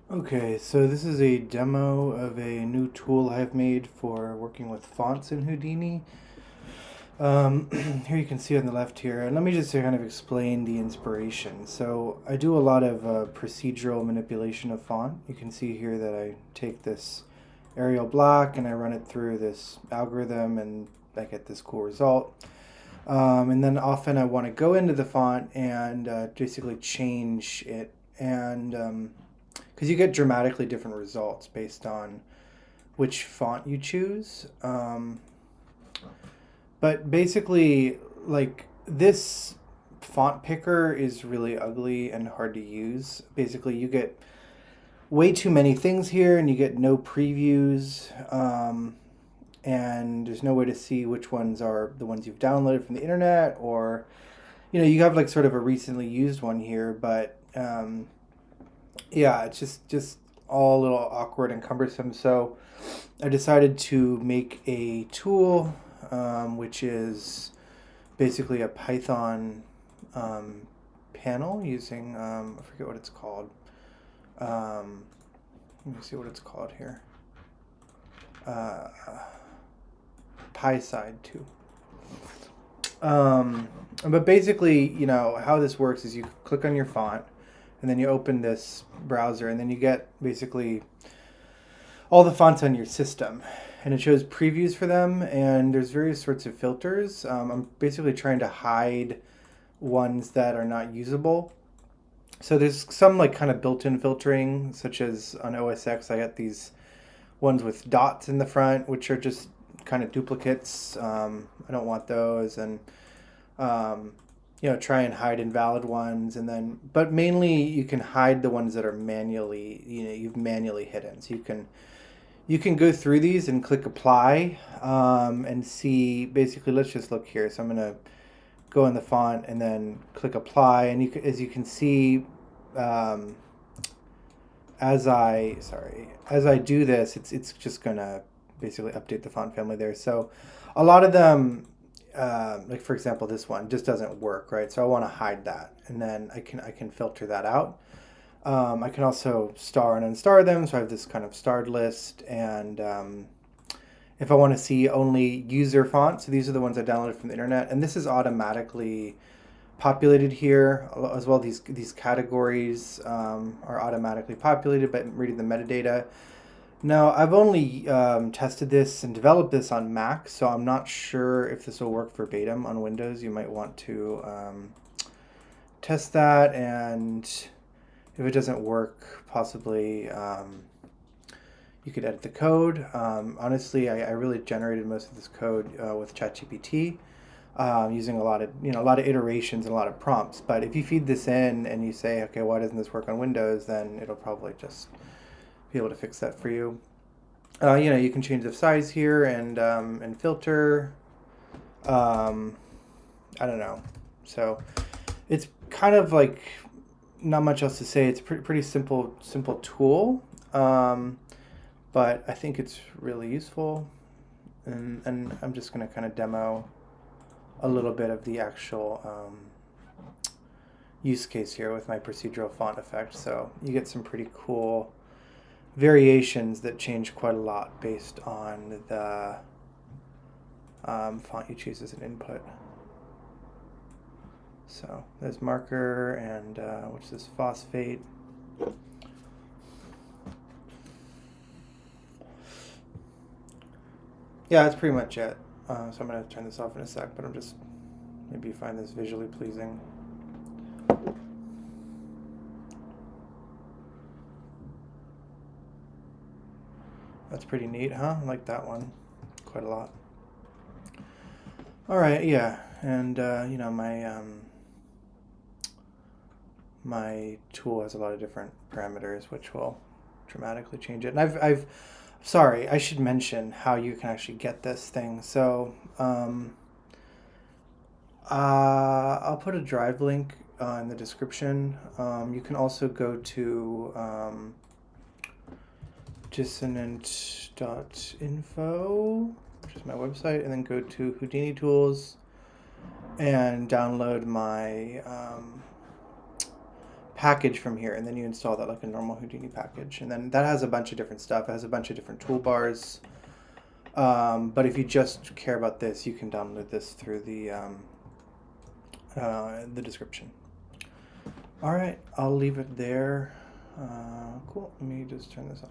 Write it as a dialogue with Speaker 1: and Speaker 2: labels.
Speaker 1: Okay, so this is a demo of a new tool I've made for working with fonts in Houdini. Here you can see on the left here, and let me just kind of explain the inspiration. So I do a lot of procedural manipulation of font. You can see here that I take this Arial black and I run it through this algorithm and I get this cool result. And then often I want to go into the font and basically change it, and because you get dramatically different results based on which font you choose. But basically, like this font picker is really ugly and hard to use. Basically, you get way too many things here and you get no previews. And there's no way to see which ones are the ones you've downloaded from the internet, or you have like sort of a recently used one here, but yeah, it's just all a little awkward and cumbersome. So I decided to make a tool, which is basically a Python panel using, I forget what it's called. Let me see what it's called here. Uh, PySide 2. But basically, how this works is you click on your font, and then you open this browser, and then you get basically all the fonts on your system, and it shows previews for them, and there's various sorts of filters. I'm basically trying to hide ones that are not usable. So there's some like kind of built-in filtering, such as on OS X, I got these ones with dots in the front, which are just kind of duplicates. I don't want those, and um, try and hide invalid ones, and then, but mainly you can hide the ones that are manually, you've manually hidden. So you can go through these and click apply, and see basically. Let's just look here. So I'm gonna go in the font and then click apply, and as you can see, um, as I do this, it's just gonna basically update the font family there. So a lot of them, like for example, this one just doesn't work, right? So I want to hide that, and then I can filter that out. I can also star and unstar them, so I have this kind of starred list, and if I want to see only user fonts, so these are the ones I downloaded from the internet, and this is automatically populated here as well. These categories are automatically populated by reading the metadata. Now, I've only tested this and developed this on Mac, so I'm not sure if this will work verbatim on Windows. You might want to test that, and if it doesn't work, possibly you could edit the code. Honestly, I really generated most of this code with ChatGPT, using a lot of iterations and a lot of prompts. But if you feed this in and you say, okay, why doesn't this work on Windows, then it'll probably just be able to fix that for you. You can change the size here and filter. Um, I don't know. So it's kind of like not much else to say. It's a pretty simple tool, but I think it's really useful, and I'm just gonna kind of demo a little bit of the actual use case here with my procedural font effect. So you get some pretty cool variations that change quite a lot based on the font you choose as an input. So there's marker, and which is phosphate. Yeah, that's pretty much it. So I'm going to turn this off in a sec, but I'm just, maybe you find this visually pleasing. That's pretty neat, huh? I like that one quite a lot. All right, yeah, and my tool has a lot of different parameters, which will dramatically change it. And sorry, I should mention how you can actually get this thing. So I'll put a drive link in the description. You can also go to dissonant.info, which is my website, and then go to Houdini Tools and download my package from here, and then you install that like a normal Houdini package, and then that has a bunch of different stuff. It has a bunch of different toolbars. But if you just care about this, you can download this through the description. All right, I'll leave it there. Cool. Let me just turn this off.